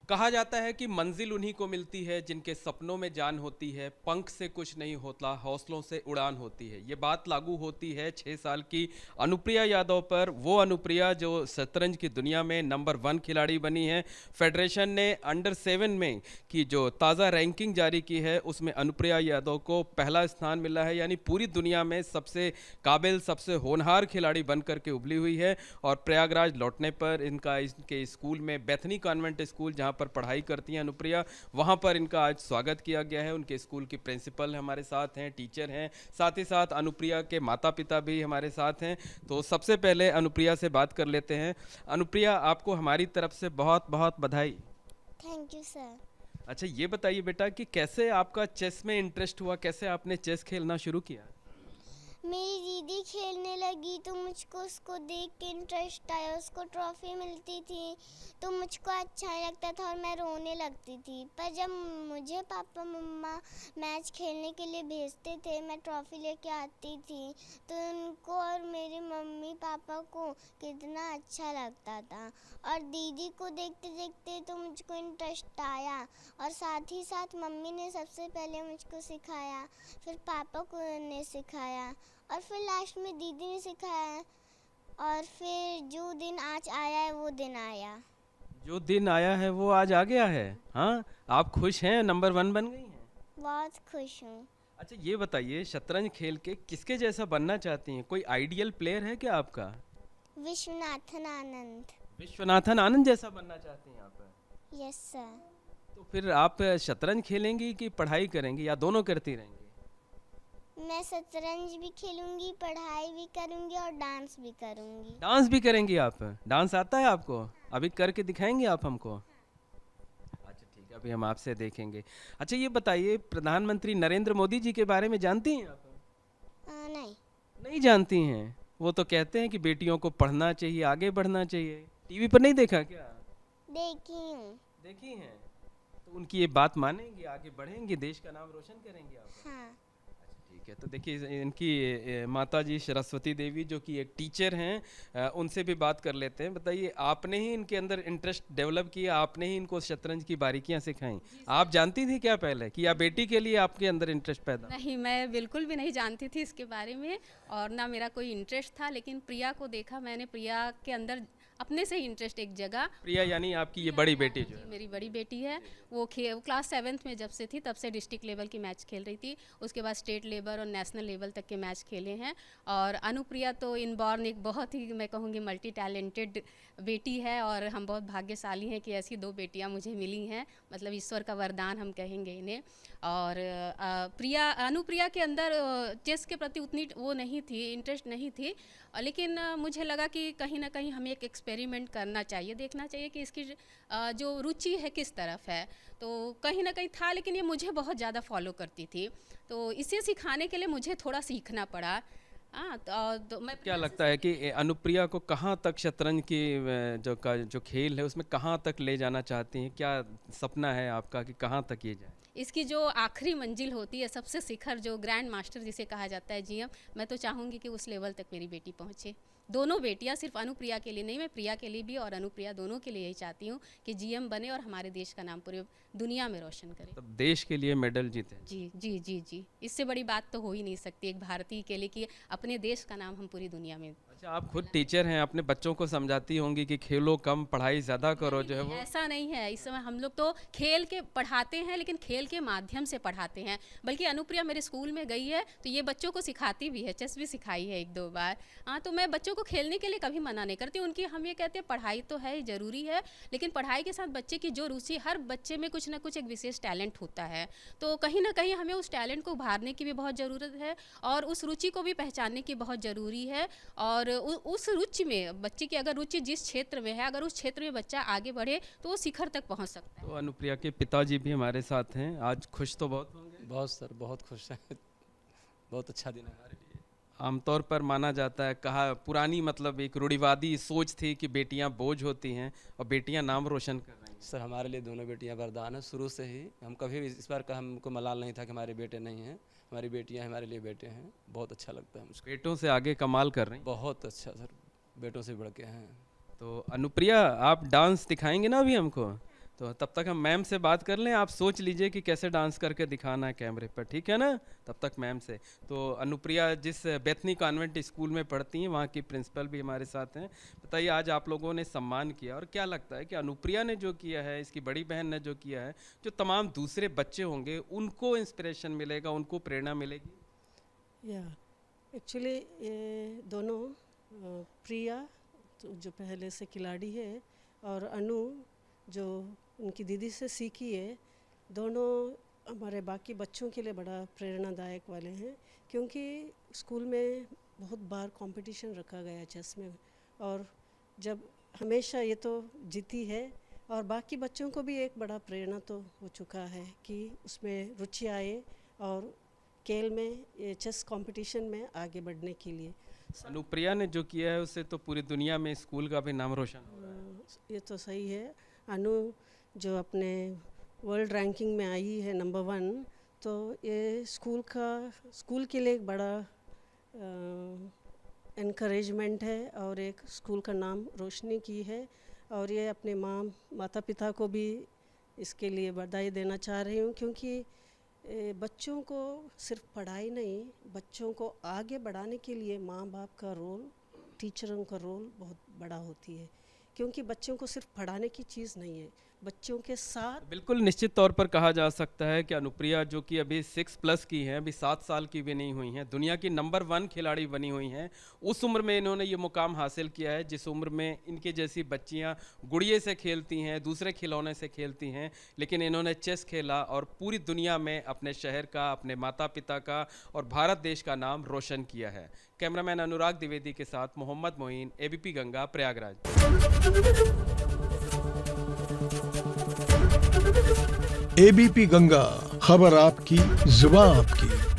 कहा जाता है कि मंजिल उन्हीं को मिलती है जिनके सपनों में जान होती है, पंख से कुछ नहीं होता, हौसलों से उड़ान होती है। ये बात लागू होती है 6 साल की अनुप्रिया यादव पर। वो अनुप्रिया जो शतरंज की दुनिया में नंबर 1 खिलाड़ी बनी है। फेडरेशन ने अंडर 7 में की जो ताज़ा रैंकिंग जारी की है उसमें अनुप्रिया यादव को पहला स्थान मिला है, यानी पूरी दुनिया में सबसे काबिल, सबसे होनहार खिलाड़ी बन करके उभरी हुई है। और प्रयागराज लौटने पर इनके स्कूल में, बैथनी कॉन्वेंट स्कूल जहाँ पर पढ़ाई करती हैं अनुप्रिया, वहाँ पर इनका आज स्वागत किया गया है। उनके स्कूल की प्रिंसिपल हमारे साथ हैं, टीचर हैं, साथ ही साथ अनुप्रिया के माता पिता भी हमारे साथ हैं। तो सबसे पहले अनुप्रिया से बात कर लेते हैं। अनुप्रिया, आपको हमारी तरफ से बहुत बहुत बधाई। Thank you sir. अच्छा, ये बताइए बेटा कि कैसे आपका चेस में इंटरेस्ट हुआ, कैसे आपने चेस खेलना शुरू किया? मेरी दीदी खेलने लगी तो मुझको उसको देख के इंटरेस्ट आया। उसको ट्रॉफी मिलती थी तो मुझको अच्छा लगता था और मैं रोने लगती थी। पर जब मुझे पापा मम्मा मैच खेलने के लिए भेजते थे, मैं ट्रॉफी लेके आती थी, तो उनको और मेरे मम्मी पापा को कितना अच्छा लगता था। और दीदी को देखते देखते तो मुझको इंटरेस्ट आया और साथ ही साथ मम्मी ने सबसे पहले मुझको सिखाया, फिर पापा को ने सिखाया और फिर लास्ट में दीदी ने सिखाया। और फिर जो दिन आज आया है वो दिन आया। जो दिन आया है वो आज आ गया है। हाँ, आप खुश हैं, नंबर 1 बन गई हैं? बहुत खुश हूँ। अच्छा, ये बताइए, शतरंज खेल के किसके जैसा बनना चाहती हैं? कोई आइडियल प्लेयर है क्या आपका? विश्वनाथन आनंद। विश्वनाथन आनंद जैसा बनना चाहती हैं आप? Yes sir. तो फिर आप शतरंज खेलेंगी कि पढ़ाई करेंगी, या दोनों करती रहेंगी? मैं शतरंज भी खेलूंगी, पढ़ाई भी करूंगी और डांस भी करूंगी। डांस भी करेंगी आप? डांस आता है आपको? अभी करके दिखाएंगे आप हमको? अच्छा ठीक है, अभी हम आपसे देखेंगे। अच्छा, ये बताइए, प्रधानमंत्री नरेंद्र मोदी जी के बारे में जानती हैं आप? नहीं। नहीं जानती हैं? वो तो कहते हैं कि बेटियों को पढ़ना चाहिए, आगे बढ़ना चाहिए। टीवी पर नहीं देखा क्या? देखी हूँ। देखी हैं? तो उनकी ये बात मानेंगी, आगे बढ़ेंगी, देश का नाम रोशन करेंगे आप? हाँ। अच्छा ठीक है, तो देखिए इनकी माता जी सरस्वती देवी जो कि एक टीचर हैं, उनसे भी बात कर लेते हैं। बताइए, आपने ही इनके अंदर इंटरेस्ट डेवलप किया, आपने ही इनको शतरंज की बारीकियां सिखाई? आप जानती थी क्या पहले कि या बेटी के लिए आपके अंदर इंटरेस्ट पैदा? नहीं, मैं बिल्कुल भी नहीं जानती थी इसके बारे में और ना मेरा कोई इंटरेस्ट था, लेकिन प्रिया को देखा मैंने, प्रिया के अंदर अपने से ही इंटरेस्ट एक जगह। प्रिया यानी आपकी ये बड़ी बेटी जो जी, है? मेरी बड़ी बेटी है। वो क्लास 7th में जब से थी तब से डिस्ट्रिक्ट लेवल की मैच खेल रही थी। उसके बाद स्टेट लेवल और नेशनल लेवल तक के मैच खेले हैं। और अनुप्रिया तो इनबॉर्न एक बहुत ही, मैं कहूँगी, मल्टी टैलेंटेड बेटी है और हम बहुत भाग्यशाली हैं कि ऐसी 2 बेटियाँ मुझे मिली हैं। मतलब ईश्वर का वरदान हम कहेंगे इन्हें। और अनुप्रिया के अंदर चेस के प्रति उतनी वो नहीं थी, इंटरेस्ट नहीं थी, लेकिन मुझे लगा कि कहीं ना कहीं हमें एक एक्सपेरिमेंट करना चाहिए, देखना चाहिए कि इसकी जो रुचि है किस तरफ है। तो कहीं ना कहीं था, लेकिन ये मुझे बहुत ज़्यादा फॉलो करती थी, तो इसे सिखाने के लिए मुझे थोड़ा सीखना पड़ा। हाँ, तो मैं क्या प्रिया से लगता है कि अनुप्रिया को कहाँ तक शतरंज की जो खेल है उसमें कहाँ तक ले जाना चाहती हैं? क्या सपना है आपका कि कहाँ तक ये जाए? इसकी जो आखिरी मंजिल होती है, सबसे शिखर, जो ग्रैंड मास्टर जिसे कहा जाता है, जीएम, मैं तो चाहूँगी कि उस लेवल तक मेरी बेटी पहुँचे। दोनों बेटियाँ, सिर्फ अनुप्रिया के लिए नहीं, मैं प्रिया के लिए भी और अनुप्रिया दोनों के लिए यही चाहती हूँ कि जीएम बने और हमारे देश का नाम पूरे दुनिया में रोशन करे। तब देश के लिए मेडल जीते? जी जी जी जी, इससे बड़ी बात तो हो ही नहीं सकती एक भारतीय के लिए कि अपने देश का नाम हम पूरी दुनिया में। अच्छा, आप खुद टीचर हैं, अपने बच्चों को समझाती होंगी कि खेलो कम, पढ़ाई ज़्यादा करो, जो है वो? ऐसा नहीं है, इस समय हम लोग तो खेल के पढ़ाते हैं, लेकिन खेल के माध्यम से पढ़ाते हैं। बल्कि अनुप्रिया मेरे स्कूल में गई है तो ये बच्चों को सिखाती भी है, चेस भी सिखाई है 1-2 बार। हाँ, तो मैं बच्चों को खेलने के लिए कभी मना नहीं करती। उनकी, हम ये कहते हैं, पढ़ाई तो है, ज़रूरी है, लेकिन पढ़ाई के साथ बच्चे की जो रुचि, हर बच्चे में कुछ ना कुछ एक विशेष टैलेंट होता है, तो कहीं ना कहीं हमें उस टैलेंट को उभारने की भी बहुत ज़रूरत है और उस रुचि को भी पहचानने की बहुत ज़रूरी है। और उस रुचि में, बच्चे की अगर रुचि जिस क्षेत्र में है, अगर उस क्षेत्र में बच्चा आगे बढ़े तो वो शिखर तक पहुंच सकता है। तो अनुप्रिया के पिताजी भी हमारे साथ हैं, आज खुश तो बहुत होंगे? बहुत सर, बहुत खुश हैं। बहुत अच्छा दिन है हमारे लिए। आमतौर पर माना जाता है, कहा पुरानी, मतलब एक रूढ़िवादी सोच थी कि बेटियां बोझ होती हैं और बेटियां नाम रोशन कर रही हैं। सर, हमारे लिए दोनों बेटियां वरदान हैं शुरू से ही। हम कभी भी इस बार का हमको मलाल नहीं था कि हमारे बेटे नहीं हैं। हमारी बेटियां हमारे लिए बेटे हैं। बहुत अच्छा लगता है मुझको। बेटों से आगे कमाल कर रही हैं। बहुत अच्छा सर, बेटों से बढ़ के हैं। तो अनुप्रिया, आप डांस दिखाएंगे ना अभी हमको? तो तब तक हम मैम से बात कर लें, आप सोच लीजिए कि कैसे डांस करके दिखाना है कैमरे पर, ठीक है ना? तब तक मैम से। तो अनुप्रिया जिस बेथनी कॉन्वेंट स्कूल में पढ़ती हैं, वहाँ की प्रिंसिपल भी हमारे साथ हैं। बताइए, आज आप लोगों ने सम्मान किया और क्या लगता है कि अनुप्रिया ने जो किया है, इसकी बड़ी बहन ने जो किया है, जो तमाम दूसरे बच्चे होंगे उनको इंस्पिरेशन मिलेगा, उनको प्रेरणा मिलेगी? या एक्चुअली ये दोनों प्रिया तो जो पहले से खिलाड़ी है और अनु जो उनकी दीदी से सीखी है, दोनों हमारे बाकी बच्चों के लिए बड़ा प्रेरणादायक वाले हैं, क्योंकि स्कूल में बहुत बार कंपटीशन रखा गया चेस में और जब हमेशा ये तो जीती है और बाकी बच्चों को भी एक बड़ा प्रेरणा तो हो चुका है कि उसमें रुचि आए और खेल में ये चेस कंपटीशन में आगे बढ़ने के लिए। अनुप्रिया ने जो किया है उससे तो पूरी दुनिया में स्कूल का भी नाम रोशन हो रहा है। ये तो सही है। अनु जो अपने वर्ल्ड रैंकिंग में आई है नंबर 1, तो ये स्कूल के लिए एक बड़ा इनकरेजमेंट है और एक स्कूल का नाम रोशनी की है और ये अपने माता पिता को भी इसके लिए बधाई देना चाह रही हूँ, क्योंकि बच्चों को सिर्फ पढ़ाई नहीं, बच्चों को आगे बढ़ाने के लिए माँ बाप का रोल, टीचरों का रोल बहुत बड़ा होती है, क्योंकि बच्चों को सिर्फ पढ़ाने की चीज़ नहीं है, बच्चों के साथ बिल्कुल निश्चित तौर पर कहा जा सकता है कि अनुप्रिया जो कि अभी 6+ की हैं, अभी 7 साल की भी नहीं हुई हैं, दुनिया की नंबर 1 खिलाड़ी बनी हुई हैं। उस उम्र में इन्होंने ये मुकाम हासिल किया है जिस उम्र में इनके जैसी बच्चियां गुड़िये से खेलती हैं, दूसरे खिलौने से खेलती हैं, लेकिन इन्होंने चेस खेला और पूरी दुनिया में अपने शहर का, अपने माता पिता का और भारत देश का नाम रोशन किया है। कैमरामैन अनुराग द्विवेदी के साथ मोहम्मद मोइन, ABP गंगा, प्रयागराज। ABP गंगा, खबर आपकी, जुबान आपकी।